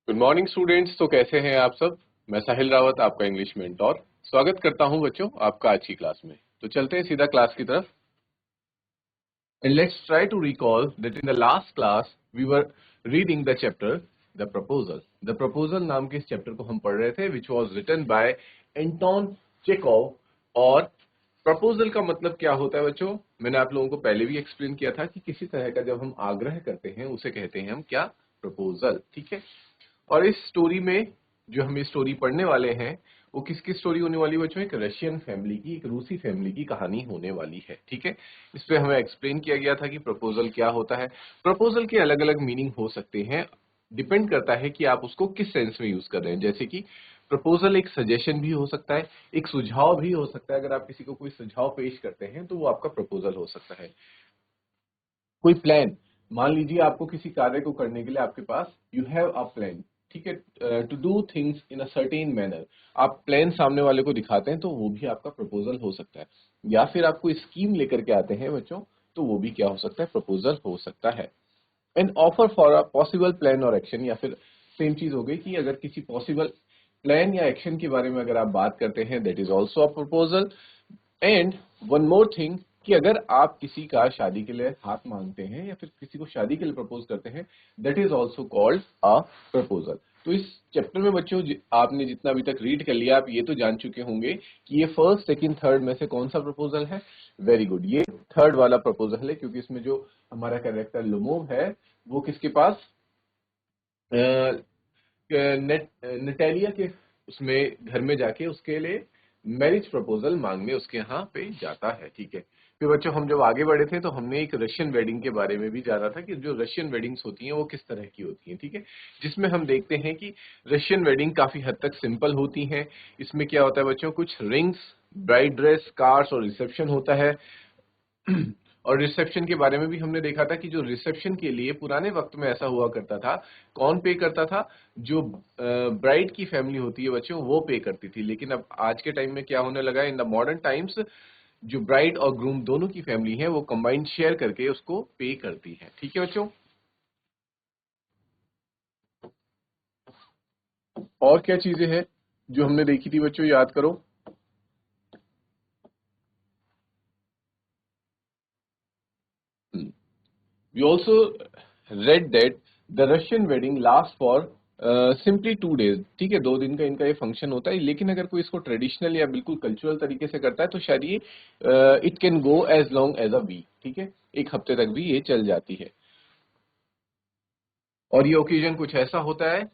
Good morning students. तो कैसे हैं आप सब। मैं साहिल रावत, आपका इंग्लिश मेंटोर, स्वागत करता हूं बच्चों आपका आज की क्लास में। तो चलते हैं सीधा क्लास की तरफ। And let's try to recall that in the last class we were reading the chapter the proposal. The proposal नाम के इस चैप्टर को हम पढ़ रहे थे, which was written by Anton Chekhov. और प्रपोजल का मतलब क्या होता है बच्चों, मैंने आप लोगों को पहले भी एक्सप्लेन किया था कि किसी तरह का जब हम आग्रह करते हैं उसे कहते हैं हम क्या, प्रपोजल। ठीक है। और इस स्टोरी में जो हम ये स्टोरी पढ़ने वाले हैं वो किसकी स्टोरी होने वाली है बच्चों, एक रशियन फैमिली की, एक रूसी फैमिली की कहानी होने वाली है। ठीक है। इस पे हमें एक्सप्लेन किया गया था कि प्रपोजल क्या होता है। प्रपोजल के अलग अलग मीनिंग हो सकते हैं, डिपेंड करता है कि आप उसको किस सेंस में यूज कर रहे हैं। जैसे कि प्रपोजल एक सजेशन भी हो सकता है, एक सुझाव भी हो सकता है। अगर आप किसी को कोई सुझाव पेश करते हैं तो वो आपका प्रपोजल हो सकता है। कोई प्लान, मान लीजिए आपको किसी कार्य को करने के लिए आपके पास यू हैव अ प्लान। ठीक है। To do things in a certain manner, आप प्लान सामने वाले को दिखाते हैं तो वो भी आपका प्रपोजल हो सकता है। या फिर आप कोई स्कीम लेकर के आते हैं बच्चों, तो वो भी क्या हो सकता है, प्रपोजल हो सकता है। An offer for a possible plan और एक्शन, या फिर सेम चीज हो गई कि अगर किसी पॉसिबल प्लान या एक्शन के बारे में अगर आप बात करते हैं, that is also a proposal. And one more thing, कि अगर आप किसी का शादी के लिए हाथ मांगते हैं या फिर किसी को शादी के लिए प्रपोज करते हैं, that is also called a proposal. तो इस चैप्टर में बच्चों आपने जितना अभी तक रीड कर लिया, आप ये तो जान चुके होंगे कि ये फर्स्ट सेकंड थर्ड में से कौन सा प्रपोजल है। वेरी गुड, ये थर्ड वाला प्रपोजल है, क्योंकि इसमें जो हमारा कैरेक्टर लुमोव है वो किसके पास, नटेलिया के उसमें घर में जाके उसके लिए मैरिज प्रपोजल मांगने उसके यहाँ पे जाता है। ठीक है। फिर बच्चों हम जब आगे बढ़े थे तो हमने एक रशियन वेडिंग के बारे में भी जाना था कि जो रशियन वेडिंग्स होती हैं वो किस तरह की होती हैं। ठीक है। जिसमें हम देखते हैं कि रशियन वेडिंग काफी हद तक सिंपल होती हैं। इसमें क्या होता है बच्चों, कुछ रिंग्स, ब्राइड ड्रेस, कार्ड्स और रिसेप्शन होता है। और रिसेप्शन के बारे में भी हमने देखा था कि जो रिसेप्शन के लिए पुराने वक्त में ऐसा हुआ करता था, कौन पे करता था, जो ब्राइड की फैमिली होती है बच्चों वो पे करती थी। लेकिन अब आज के टाइम में क्या होने लगा है, इन द मॉडर्न टाइम्स जो ब्राइड और ग्रूम दोनों की फैमिली है वो कंबाइंड शेयर करके उसको पे करती है। ठीक है बच्चों। और क्या चीजें हैं जो हमने देखी थी बच्चों, याद करो। We also read that the Russian wedding lasts for simply 2 days। ठीक है, 2 दिन का इनका ये फंक्शन होता है। लेकिन अगर कोई इसको ट्रेडिशनल या बिल्कुल कल्चरल तरीके से करता है तो शायद ये it can go as long as a week. ठीक है, एक हफ्ते तक भी ये चल जाती है। और ये ओकेजन कुछ ऐसा होता है,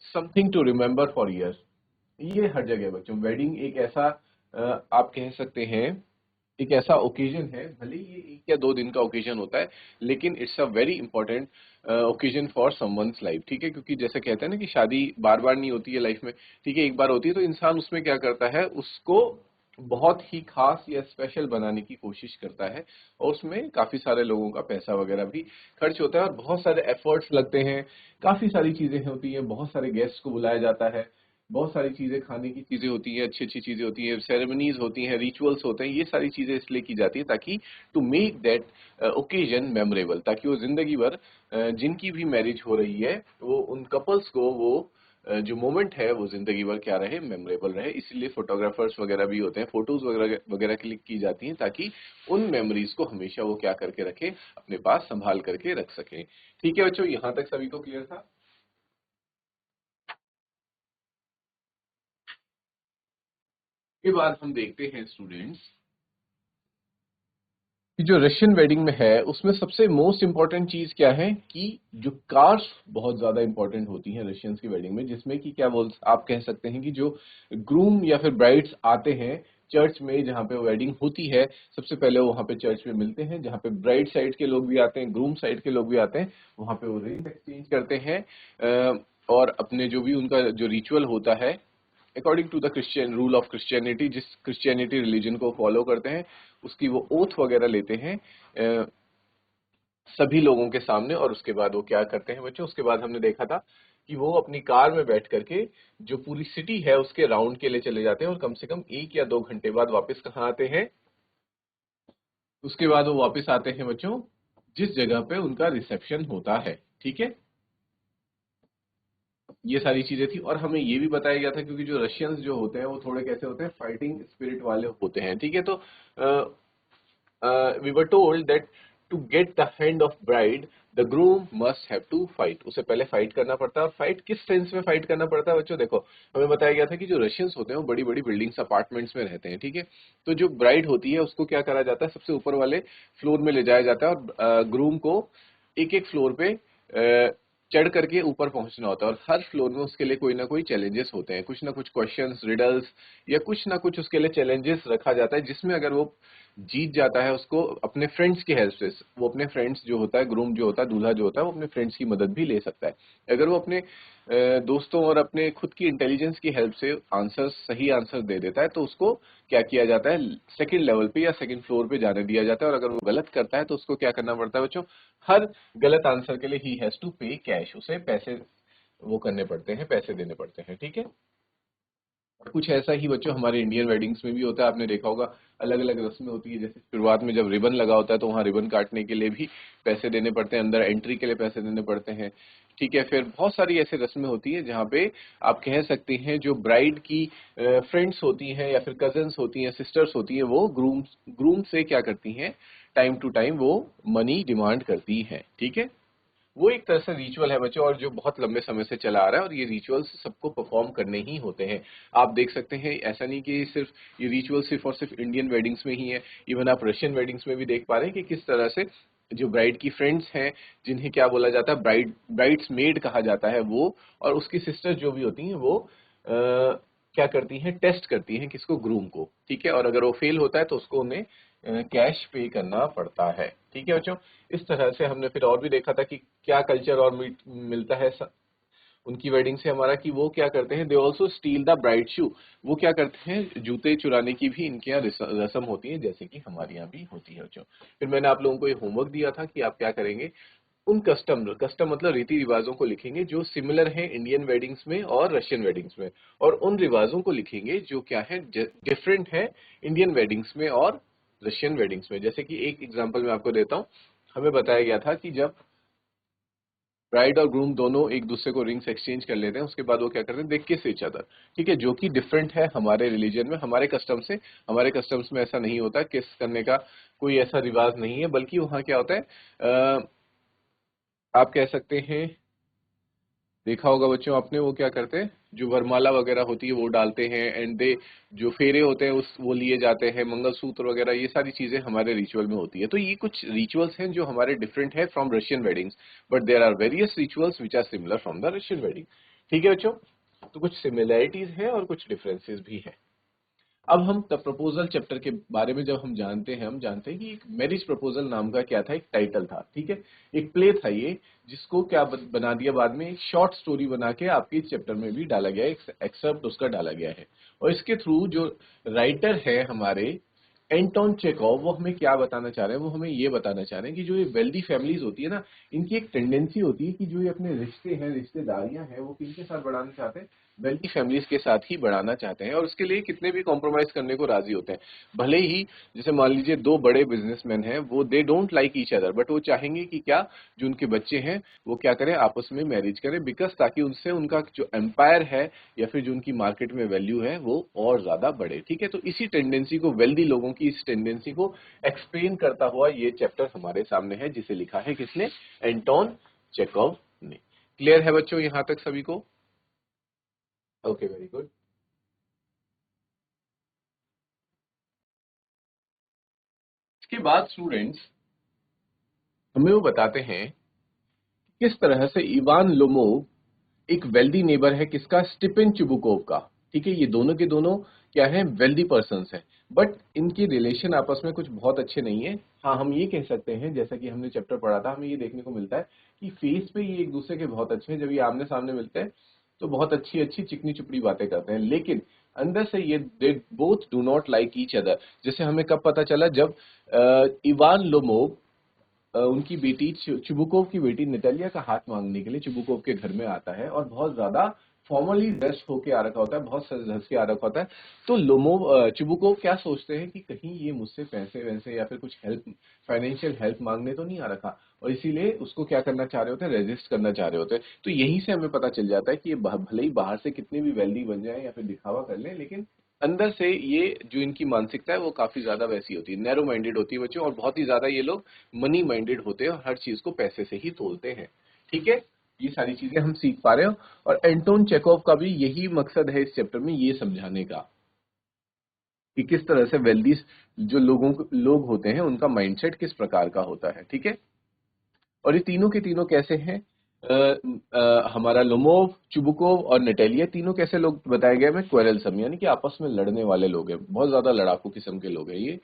something to remember for years. ये हर जगह बच्चों, वेडिंग एक ऐसा आप कह सकते हैं एक ऐसा ओकेजन है, भले ही ये 1 या 2 दिन का ओकेजन होता है, लेकिन it's a very important occasion for someone's life. ठीक है, क्योंकि जैसे कहते हैं ना कि शादी बार बार नहीं होती है लाइफ में। ठीक है, एक बार होती है तो इंसान उसमें क्या करता है, उसको बहुत ही खास या स्पेशल बनाने की कोशिश करता है। और उसमें काफी सारे लोगों का पैसा वगैरह भी खर्च होता है और बहुत सारे एफर्ट्स लगते हैं। काफी सारी चीजें होती हैं, बहुत सारे गेस्ट को बुलाया जाता है, बहुत सारी चीजें खाने की चीजें होती हैं, अच्छी अच्छी चीजें होती हैं, सेरेमनीज होती हैं, रिचुअल्स होते हैं। ये सारी चीजें इसलिए की जाती है ताकि to make that occasion memorable, ताकि वो जिंदगी भर जिनकी भी मैरिज हो रही है वो उन कपल्स को वो जो मोमेंट है वो जिंदगी भर क्या रहे, मेमोरेबल रहे। इसलिए फोटोग्राफर्स वगैरह भी होते हैं, फोटोज वगैरह वगैरह क्लिक की जाती हैं ताकि उन मेमोरीज को हमेशा वो क्या करके रखे, अपने पास संभाल करके रख सकें। ठीक है बच्चों, यहाँ तक सभी को क्लियर था। के बाद हम देखते हैं स्टूडेंट्स कि जो रशियन वेडिंग में है उसमें सबसे मोस्ट इंपॉर्टेंट चीज क्या है, कि जो कार्स बहुत ज्यादा इंपॉर्टेंट होती हैं रशियंस की वेडिंग में। जिसमें कि क्या बोल आप कह सकते हैं कि जो ग्रूम या फिर ब्राइड्स आते हैं चर्च में जहाँ पे वेडिंग होती है, सबसे पहले वो वहाँ पे चर्च में मिलते हैं, जहाँ पे ब्राइड साइड के लोग भी आते हैं, ग्रूम साइड के लोग भी आते हैं। वहाँ पे वो रिंग एक्सचेंज करते हैं और अपने जो भी उनका जो रिचुअल होता है according to the Christian rule of Christianity, जिस क्रिश्चियनिटी रिलीजन को फॉलो करते हैं उसकी वो ओथ वगैरह लेते हैं अ, सभी लोगों के सामने। और उसके बाद वो क्या करते हैं बच्चों, उसके बाद हमने देखा था कि वो अपनी कार में बैठ करके जो पूरी सिटी है उसके राउंड के लिए चले जाते हैं और कम से कम 1 या 2 घंटे बाद वापस कहाँ आते हैं, उसके बाद वो वापस आते हैं बच्चों जिस जगह पे उनका रिसेप्शन होता है। ठीक है। ये सारी चीजें थी। और हमें ये भी बताया गया था क्योंकि जो रशियंस जो होते हैं वो थोड़े कैसे होते हैं, फाइटिंग स्पिरिट वाले होते हैं, ठीक है। तो we were told that to get the hand of bride the groom must have to fight, उसे पहले फाइट करना पड़ता है। और फाइट किस सेंस में फाइट करना पड़ता है बच्चों, देखो हमें बताया गया था कि जो रशियंस होते हैं वो बड़ी बड़ी बिल्डिंग्स अपार्टमेंट्स में रहते हैं, ठीक है। तो जो ब्राइड होती है उसको क्या करा जाता है, सबसे ऊपर वाले फ्लोर में ले जाया जाता है और ग्रूम को एक एक फ्लोर पे चढ़ करके ऊपर पहुंचना होता है। और हर फ्लोर में उसके लिए कोई ना कोई चैलेंजेस होते हैं, कुछ ना कुछ क्वेश्चंस, रिडल्स या कुछ ना कुछ उसके लिए चैलेंजेस रखा जाता है, जिसमें अगर वो जीत जाता है उसको अपने फ्रेंड्स की हेल्प से, वो अपने फ्रेंड्स जो होता है, ग्रूम जो होता है, दूल्हा जो होता है, वो अपने फ्रेंड्स की मदद भी ले सकता है। अगर वो अपने दोस्तों और अपने खुद की इंटेलिजेंस की हेल्प से सही आंसर दे देता है तो उसको क्या किया जाता है, सेकंड लेवल पे या सेकंड फ्लोर पे जाने दिया जाता है। और अगर वो गलत करता है तो उसको क्या करना पड़ता है बच्चों, हर गलत आंसर के लिए ही हैज टू पे कैश, उसे पैसे वो करने पड़ते हैं, पैसे देने पड़ते हैं, ठीक है। कुछ ऐसा ही बच्चों हमारे इंडियन वेडिंग्स में भी होता है, आपने देखा होगा अलग अलग रस्में होती है। जैसे शुरुआत में जब रिबन लगा होता है तो वहाँ रिबन काटने के लिए भी पैसे देने पड़ते हैं, अंदर एंट्री के लिए पैसे देने पड़ते हैं, ठीक है। फिर बहुत सारी ऐसे रस्में होती है जहाँ पे आप कह सकते हैं जो ब्राइड की फ्रेंड्स होती हैं या फिर कजन्स होती हैं, सिस्टर्स होती हैं, वो ग्रूम से क्या करती हैं, टाइम टू टाइम वो मनी डिमांड करती हैं, ठीक है। वो एक तरह से रिचुअल है बच्चों, और जो बहुत लंबे समय से चला आ रहा है, और ये रिचुअल्स सबको परफॉर्म करने ही होते हैं। आप देख सकते हैं ऐसा नहीं कि सिर्फ ये रिचुअल सिर्फ और सिर्फ इंडियन वेडिंग्स में ही है, इवन आप रशियन वेडिंग्स में भी देख पा रहे हैं कि किस तरह से जो ब्राइड की फ्रेंड्स हैं, जिन्हें क्या बोला जाता है, ब्राइड्स मेड कहा जाता है, वो और उसकी सिस्टर्स जो भी होती हैं वो क्या करती हैं, टेस्ट करती हैं किसको, ग्रूम को, ठीक है। और अगर वो फेल होता है तो उसको उन्हें कैश पे करना पड़ता है, ठीक है बच्चों। इस तरह से हमने फिर और भी देखा था कि क्या कल्चर और मिलता है उनकी वेडिंग से हमारा, कि वो क्या करते हैं, they also steal the bride shoe, वो क्या करते हैं, जूते चुराने की भी इनके यहाँ रस्म होती है, जैसे कि हमारे यहाँ भी होती है बच्चों। फिर मैंने आप लोगों को ये होमवर्क दिया था कि आप क्या करेंगे, उन कस्टम मतलब रीति रिवाजों को लिखेंगे जो सिमिलर हैं इंडियन वेडिंग्स में और रशियन वेडिंग्स में, और उन रिवाजों को लिखेंगे जो क्या है, डिफरेंट है इंडियन वेडिंग्स में और रशियन वेडिंग्स में। जैसे कि एक एग्जांपल मैं आपको देता हूँ, हमें बताया गया था कि जब ब्राइड और ग्रूम दोनों एक दूसरे को रिंग्स एक्सचेंज कर लेते हैं, उसके बाद वो क्या करते हैं, दे किस ईच अदर, ठीक है, जो कि डिफरेंट है हमारे रिलीजन में, हमारे कस्टम से। हमारे कस्टम्स में ऐसा नहीं होता, किस करने का कोई ऐसा रिवाज नहीं है, बल्कि वहाँ क्या होता है, आप कह सकते हैं, देखा होगा बच्चों आपने, वो क्या करते हैं, जो वरमाला वगैरह होती है वो डालते हैं, एंड दे जो फेरे होते हैं उस वो लिए जाते हैं, मंगलसूत्र वगैरह, ये सारी चीजें हमारे रिचुअल में होती है। तो ये कुछ रिचुअल्स हैं जो हमारे डिफरेंट है from Russian weddings, but there are various rituals which are similar from the Russian wedding, ठीक है बच्चों। तो कुछ सिमिलैरिटीज है और कुछ डिफरेंसेस भी है। अब हम द प्रपोजल चैप्टर के बारे में जब हम जानते हैं, हम जानते हैं कि एक मैरिज प्रपोजल नाम का क्या था, एक टाइटल था, ठीक है, एक प्ले था ये, जिसको क्या बना दिया बाद में, एक शॉर्ट स्टोरी बना के आपके इस चैप्टर में भी डाला गया है, एक एक्सर्प्ट उसका डाला गया है। और इसके थ्रू जो राइटर है हमारे एंटोन चेखोव, वो हमें क्या बताना चाह रहे हैं, वो हमें ये बताना चाह रहे हैं कि जो ये वेल्दी फैमिलीज होती है ना, इनकी एक टेंडेंसी होती है कि जो ये अपने रिश्ते हैं, रिश्तेदारियां हैं, वो किनके साथ बढ़ाना चाहते हैं, वेल्दी फैमिलीज के साथ ही बढ़ाना चाहते हैं, और उसके लिए कितने भी कॉम्प्रोमाइज करने को राजी होते हैं। भले ही जैसे मान लीजिए दो बड़े बिजनेसमैन हैं, वो they don't like each other, but वो चाहेंगे कि क्या, जो उनके बच्चे हैं वो क्या करें, आपस में मैरिज करें, बिकॉज ताकि उनसे उनका जो एम्पायर है या फिर जो उनकी मार्केट में वैल्यू है वो और ज्यादा बढ़े, ठीक है। तो इसी टेंडेंसी को, वेल्दी लोगों की इस टेंडेंसी को एक्सप्लेन करता हुआ ये चैप्टर हमारे सामने है, जिसे लिखा है किसने, एंटोन चेखोव ने। क्लियर है बच्चों यहां तक सभी को? Okay, very good. इसके बाद स्टूडेंट्स हमें वो बताते हैं किस तरह से इवान लोमोव एक वेल्दी नेबर है, किसका, स्टीफन चुबुकोव का, ठीक है। ये दोनों के दोनों क्या है, वेल्दी पर्सन्स हैं, बट इनके रिलेशन आपस में कुछ बहुत अच्छे नहीं है। हाँ, हम ये कह सकते हैं, जैसा कि हमने चैप्टर पढ़ा था, हमें ये देखने को मिलता है कि फेस पे ये एक दूसरे के बहुत अच्छे हैं, जब ये आमने सामने मिलते हैं तो बहुत अच्छी अच्छी चिकनी चुपड़ी बातें करते हैं, लेकिन अंदर से ये they both do not like each other. जैसे हमें कब पता चला, जब इवान लोमोव उनकी बेटी चुबुकोव की बेटी नटालिया का हाथ मांगने के लिए चुबुकोव के घर में आता है और बहुत ज्यादा फॉर्मली ड्रेस होके आ रखा होता है, बहुत सज धज के आ रखा होता है। तो चुबुकोव क्या सोचते हैं कि कहीं ये मुझसे पैसे वैसे या फिर कुछ हेल्प, फाइनेंशियल हेल्प मांगने तो नहीं आ रखा, और इसीलिए उसको क्या करना चाह रहे होते हैं, रेजिस्ट करना चाह रहे होते हैं। तो यहीं से हमें पता चल जाता है कि ये भले ही बाहर से कितने भी वेल्दी बन जाए या फिर दिखावा कर लें, लेकिन अंदर से ये जो इनकी मानसिकता है वो काफी ज्यादा वैसी होती है, नैरो माइंडेड होती है बच्चों, और बहुत ही ज्यादा ये लोग मनी माइंडेड होते हैं और हर चीज को पैसे से ही तोलते हैं। ठीक है, ये सारी चीजें हम सीख पा रहे हो, और एंटोन चेकोव का भी यही मकसद है इस चैप्टर में ये समझाने का कि किस तरह से वेल्दी जो लोग होते हैं उनका माइंडसेट किस प्रकार का होता है। ठीक है, और ये तीनों के तीनों कैसे हैं, हमारा लोमोव, चुबुकोव और नटालिया, तीनों कैसे लोग बताए गए हैं, क्वेरलसम, यानी कि आपस में लड़ने वाले लोग हैं, बहुत ज्यादा लड़ाकू किस्म के लोग हैं ये।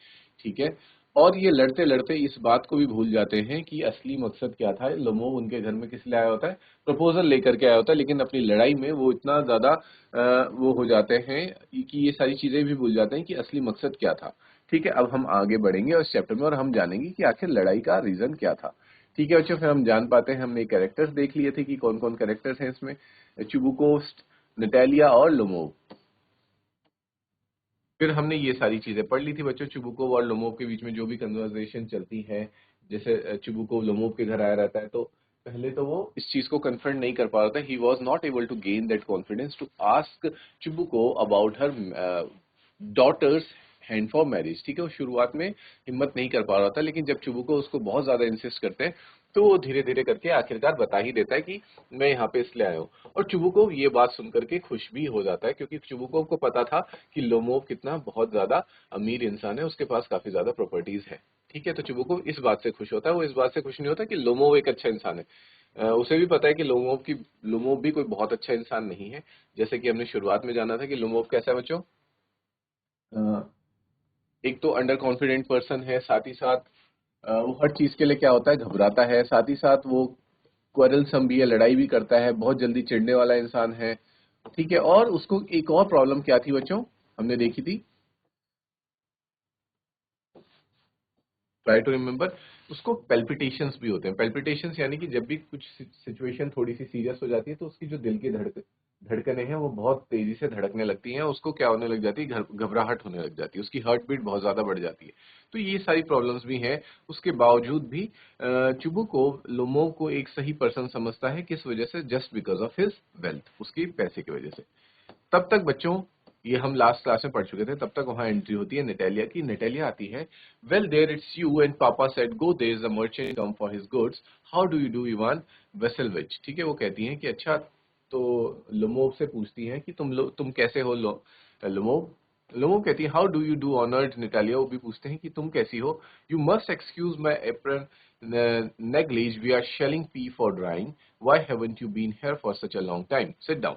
ठीक है, और ये लड़ते लड़ते इस बात को भी भूल जाते हैं कि असली मकसद क्या था। लोमोव उनके घर में किस लिए आया होता है, प्रपोजल लेकर के आया होता है, लेकिन अपनी लड़ाई में वो इतना ज्यादा वो हो जाते हैं कि ये सारी चीजें भी भूल जाते हैं कि असली मकसद क्या था। ठीक है, अब हम आगे बढ़ेंगे और इस चैप्टर में और हम जानेंगे कि आखिर लड़ाई का रीजन क्या था। ठीक है बच्चों, फिर हम जान पाते हैं, हमने कैरेक्टर्स देख लिए थे कि कौन कौन कैरेक्टर्स हैं इसमें, चुबुकोस्ट, नटालिया और लोमोव। फिर हमने ये सारी चीजें पढ़ ली थी बच्चों, चुबुकोव और लोमोव के बीच में जो भी कन्वर्सेशन चलती है, जैसे चुबुकोव लोमोव के घर आया रहता है, तो पहले तो वो इस चीज को कन्फर्ट नहीं कर पा रहा था, he was not able to gain that confidence to ask Chubukov about her daughter's hand for marriage. ठीक है, वो शुरुआत में हिम्मत नहीं कर पा रहा था, लेकिन जब चुबुकोव उसको बहुत ज्यादा इंसिस्ट करते हैं तो वो धीरे धीरे करके आखिरकार बता ही देता है कि मैं यहाँ पे इसलिए आया हूँ। और चुबुकोव ये बात सुनकर के खुश भी हो जाता है, क्योंकि चुबुकोव को पता था कि लोमोव कितना बहुत ज्यादा अमीर इंसान है, उसके पास काफी ज्यादा प्रॉपर्टीज है। ठीक है, तो चुबुकोव इस बात से खुश होता है, वो इस बात से खुश नहीं होता कि लोमोव एक अच्छा इंसान है। उसे भी पता है कि लोमोव भी कोई बहुत अच्छा इंसान नहीं है। जैसे कि हमने शुरुआत में जाना था कि लोमोव कैसा है बच्चों, एक तो अंडर कॉन्फिडेंट पर्सन है, साथ ही साथ वो हर चीज के लिए क्या होता है, घबराता है, साथ ही साथ वो क्वेरलसम भी है, लड़ाई भी करता है, बहुत जल्दी चिढ़ने वाला इंसान है। ठीक है, और उसको एक और प्रॉब्लम क्या थी बच्चों, हमने देखी थी, ट्राई टू रिमेम्बर, उसको पेल्पिटेशंस भी होते हैं। पेल्पिटेशंस यानी कि जब भी कुछ सिचुएशन थोड़ी सी सीरियस हो जाती है तो उसकी जो दिल की धड़कनें हैं वो बहुत तेजी से धड़कने लगती हैं, उसको क्या होने लग जाती है, घबराहट होने लग जाती है, उसकी हार्ट बीट बहुत ज्यादा बढ़ जाती है। तो ये सारी प्रॉब्लम्स भी हैं। उसके बावजूद भी चुबुकोव लोमोव को एक सही पर्सन समझता है, किस वजह से, just because of his wealth, उसकी पैसे की वजह से। तब तक बच्चों, ये हम लास्ट क्लास में पढ़ चुके थे, तब तक वहां एंट्री होती है नटालिया की। नटालिया आती है, well there it's you and papa said go, there is a merchant come for his goods, how do you do Ivan Vassilevitch. ठीक है, वो कहती हैं कि अच्छा, तो लोमोव से पूछती हैं कि तुम कैसे हो लोमोव। लोमोव कहती है, how do you do honoured Natalia, वो भी पूछते हैं कि तुम कैसी हो। You must excuse my apron negligee, we are shelling pea for drying, why haven't you been here for such a long time, sit down,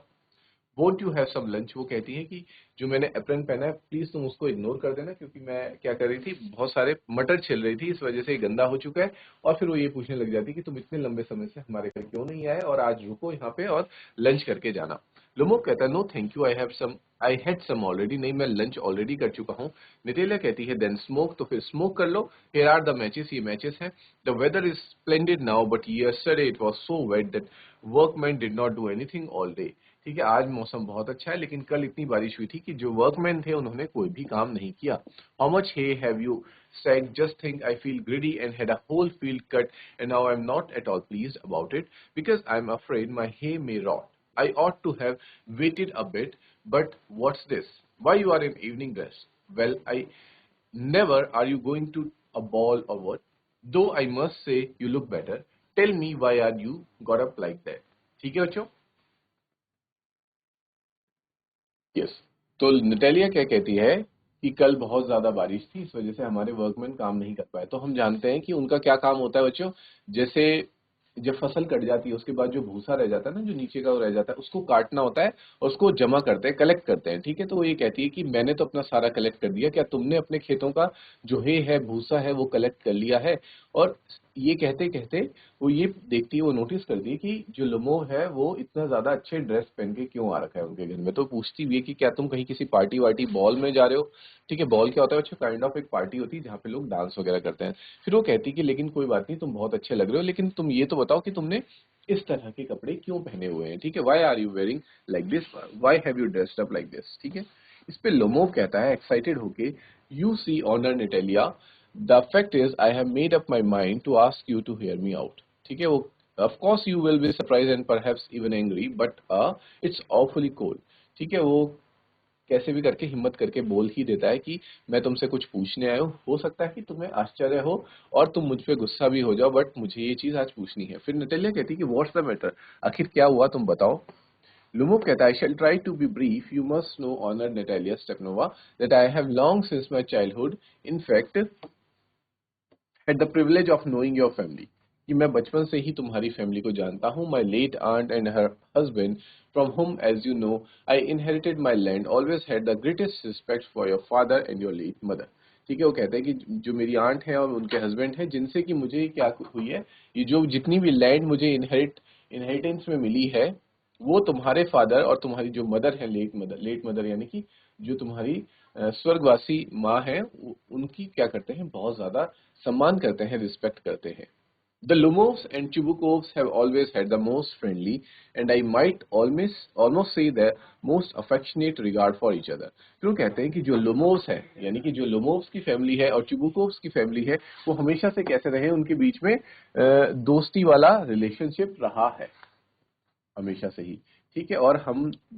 won't you have some lunch. वो कहती है कि जो मैंने अप्रन पहना है प्लीज तुम उसको इग्नोर कर देना, क्योंकि मैं क्या कर रही थी, बहुत सारे मटर छिल रही थी, इस वजह से ये गंदा हो चुका है। और फिर वो ये पूछने लग जाती कि तुम इतने लंबे समय से हमारे घर क्यों नहीं आए, और आज रुको यहाँ पे और लंच करके जाना। लोमोव कहता है, no thank you, I had some already, नहीं मैं लंच ऑलरेडी कर चुका हूँ। निटेलिया कहती है, देन स्मोक, तो फिर स्मोक कर लो, हियर आर द मैचेस, ये मैचेस हैं। The weather is splendid now but yesterday it was so wet that workman did not do anything all day. ठीक है, आज मौसम बहुत अच्छा है, लेकिन कल इतनी बारिश हुई थी कि जो वर्कमैन थे उन्होंने कोई भी काम नहीं किया। How much hey have you said, just think I feel greedy and had a whole field cut, and now I'm not at all pleased about it because I'm afraid my hay may rot. I ought to have waited a bit, but what's this? Why you are in evening dress? Well, I never. Are you going to a ball or what? Though I must say you look better. Tell me why are you got up like that? ठीक है बच्चों? Yes, तो Natalia क्या कहती है कि कल बहुत ज्यादा बारिश थी, इस वजह से हमारे वर्कमैन काम नहीं कर पाए। तो हम जानते हैं कि उनका क्या काम होता है बच्चों, जैसे जब फसल कट जाती है उसके बाद जो भूसा रह जाता है ना, जो नीचे का वो रह जाता है, उसको काटना होता है और उसको जमा करते हैं, कलेक्ट करते हैं। ठीक है, तो वो ये कहती है कि मैंने तो अपना सारा कलेक्ट कर दिया, क्या तुमने अपने खेतों का जो हे है, भूसा है, वो कलेक्ट कर लिया है? और ये कहते कहते वो ये देखती है, वो नोटिस करती है कि जो लुमो है वो इतना ज्यादा अच्छे ड्रेस पहन के क्यों आ रखा है उनके घर में। तो पूछती भी है कि क्या तुम कहीं किसी पार्टी वार्टी, बॉल में जा रहे हो? ठीक है, बॉल क्या होता है बच्चों? काइंड ऑफ एक पार्टी होती है जहाँ पे लोग डांस वगैरह करते हैं। फिर वो कहती कि लेकिन कोई बात नहीं, तुम बहुत अच्छे लग रहे हो, लेकिन तुम ये तो बताओ कि तुमने इस तरह के कपड़े क्यों पहने हुए हैं? ठीक है, why are you wearing like this, why have you dressed up like this? ठीक है, इस पे लोमोव कहता है एक्साइटेड होके, you see honour Natalia, the fact is I have made up my mind to ask you to hear me out. ठीक है, वो of course you will be surprise and perhaps even angry, but it's awfully cold. ठीक है, वो कैसे भी करके हिम्मत करके बोल ही देता है कि मैं तुमसे कुछ पूछने आया हूँ, हो सकता है कि तुम्हें आश्चर्य हो और तुम मुझ पे गुस्सा भी हो जाओ, बट मुझे ये चीज आज पूछनी है। फिर नटेलिया कहती है कि व्हाट्स द मैटर, आखिर क्या हुआ, तुम बताओ। लुमोव कहता है, I shall try to be brief, you must know honour Natalia Stepanovna that I have long since my childhood in fact had the privilege of knowing your family, कि मैं बचपन से ही तुम्हारी फैमिली को जानता हूँ। My late aunt and her husband, from whom, as you know, I inherited my land, always had the greatest respect for your father and your late mother. ठीक है, वो कहते हैं कि जो मेरी आंट है और उनके हस्बैंड है, जिनसे कि मुझे क्या हुई है, ये जो जितनी भी लैंड मुझे इनहेरिटेंस में मिली है, वो तुम्हारे फादर और तुम्हारी जो मदर है, लेट मदर यानी कि जो तुम्हारी स्वर्गवासी माँ है, उनकी क्या करते हैं, बहुत ज्यादा सम्मान करते हैं, रिस्पेक्ट करते हैं। The Lumovs and Chubukovs have always had the most friendly and I might almost say the most affectionate regard for each other. क्यों कहते हैं कि जो लुमोव्स है, यानी कि जो लुमोव्स की फैमिली है और चुबुकोव्स की फैमिली है, वो हमेशा से कैसे रहे, उनके बीच में दोस्ती वाला रिलेशनशिप रहा है हमेशा से ही। ठीक है, और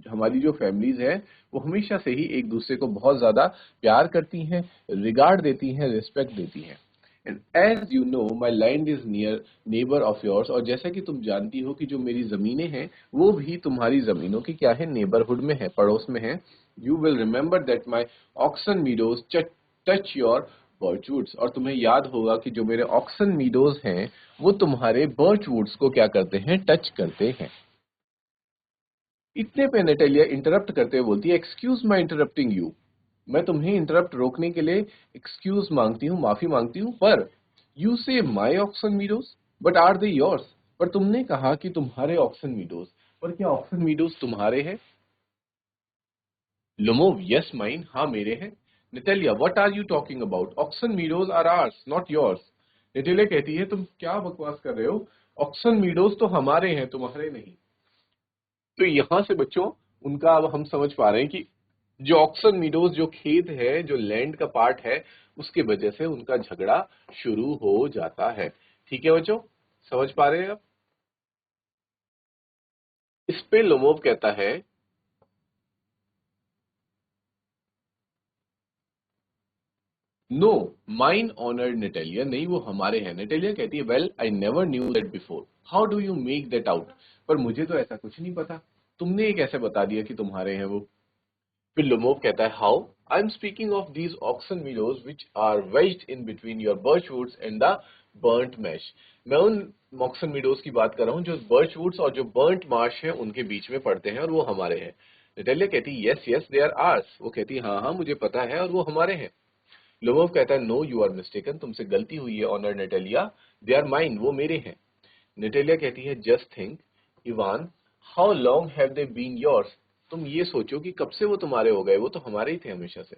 हमारी जो फैमिलीज है वो हमेशा से ही एक दूसरे को बहुत ज्यादा प्यार करती हैं, रिगार्ड देती हैं, रिस्पेक्ट देती हैं। And as you know my land is near neighbour of yours, और जैसा कि तुम जानती हो कि जो मेरी जमीनें हैं वो भी तुम्हारी जमीनों की क्या है, नेबरहुड में है, पड़ोस में है। You will remember that my Oxen Meadows touch your birch woods, और तुम्हें याद होगा कि जो मेरे ऑक्सन मीडोज हैं वो तुम्हारे बर्च वुड्स को क्या करते हैं, टच करते हैं। इतने पे नटेलिया इंटरप्ट करते हुए बोलती है, एक्सक्यूज माई इंटरप्टिंग यू, मैं तुम्हें इंटरप्ट रोकने के लिए एक्सक्यूज मांगती हूँ, माफी मांगती हूँ, पर you say my Oxen Meadows but are they yours, पर तुमने कहा कि तुम्हारे ऑक्सन मीडोज, पर क्या ऑक्सन मीडोज तुम्हारे हैं? लुमोव, यस माइन, हाँ मेरे हैं। Natalia, what are you talking about, Oxen Meadows are ours not yours. Natalia कहती है, तुम क्या बकवास कर रहे हो, ऑक्सन मीडोज तो हमारे हैं, तुम्हारे नहीं। तो यहां से बच्चों उनका अब हम समझ पा रहे हैं कि जो ऑक्सन मीडोज, जो खेत है, जो लैंड का पार्ट है, उसके वजह से उनका झगड़ा शुरू हो जाता है। ठीक है बच्चों, समझ पा रहे हैं आप? इस पे लोमोव कहता है, नो माइन ऑनर्ड नेटेलिया, नहीं वो हमारे हैं। नेटेलिया कहती है, well I never knew that before, how do you make that out, पर मुझे तो ऐसा कुछ नहीं पता, तुमने ये कैसे बता दिया कि तुम्हारे हैं वो? फिर लोमोव कहता है, how, I am speaking of these Oxen Meadows which are wedged in between your birch woods and the burnt marsh, मैं उन ऑक्सन मीडोज की बात कर रहा हूँ जो बर्च वुड्स और जो बर्न्ट मार्श है उनके बीच में पड़ते हैं, और वो हमारे हैं। नटेलिया कहती है, yes yes they are ours, वो कहती है हाँ हाँ मुझे पता है और वो हमारे हैं। लोमोव कहता है, नो यू आर मिस्टेकन, तुमसे गलती हुई है honour Natalia, they are mine, वो मेरे हैं। नेटेलिया कहती है, just think Ivan, how long have they been yours, तुम ये सोचो कि कब से वो तुम्हारे हो गए, वो तो हमारे ही थे हमेशा से।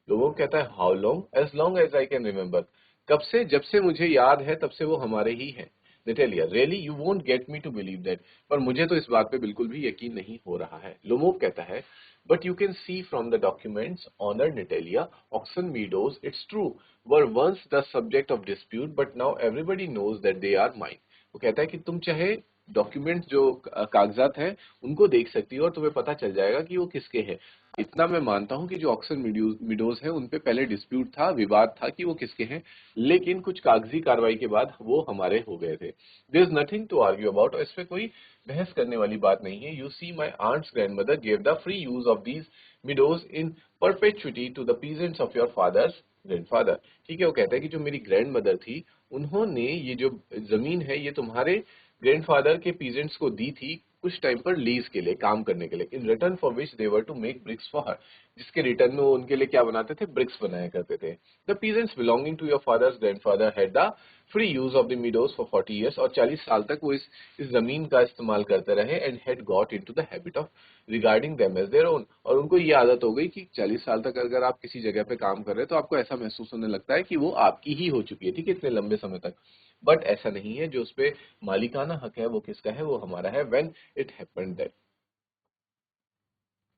लोगों कहता है, how long as I can remember, कब से, जब से मुझे याद है तब से वो हमारे ही हैं। Natalia, really you won't get me to believe that, पर मुझे तो इस बात पे बिल्कुल भी यकीन नहीं हो रहा है। लोमोव कहता है, but you can see from the documents honour Natalia, Oxen Meadows it's true were once the subject of dispute but now everybody knows that they are mine. वो कहता है कि तुम चाहे डॉक्यूमेंट जो कागजात हैं उनको देख सकती हो और तुम्हें पता चल जाएगा कि वो किसके हैं। इतना मैं मानता हूं कि जो ऑक्सन मीडोज है उन पे पहले डिस्प्यूट था, विवाद था कि वो किसके हैं, लेकिन कुछ कागजी कार्रवाई के बाद वो हमारे हो गए थे। There is nothing to argue about, इस पे कोई बहस करने वाली बात नहीं है। You see my aunt's grandmother gave the free use of these meadows in perpetuity to the peasants of your father's grandfather. ठीक है, वो कहता है कि जो मेरी ग्रैंड मदर थी, उन्होंने ये जो जमीन है ये तुम्हारे ग्रैंडफादर के पीजेंट्स को दी थी कुछ टाइम पर लीज के लिए, काम करने के लिए, in return for which they were to make bricks for her, जिसके रिटर्न में वो उनके लिए क्या बनाते थे, ब्रिक्स बनाया करते थे। The peasants belonging to your father's grandfather had the free use of the meadows for 40 years, और 40 साल तक वो इस जमीन का इस्तेमाल करते रहे, and had got into the habit of regarding them as their own, और उनको ये आदत हो गई कि 40 साल तक अगर आप किसी जगह पे काम कर रहे हैं तो आपको ऐसा महसूस होने लगता है कि वो आपकी ही हो चुकी है, ठीक है, इतने लंबे समय तक। बट ऐसा नहीं है, जो उस पे मालिकाना हक है वो किसका है, वो हमारा है। When it happened that,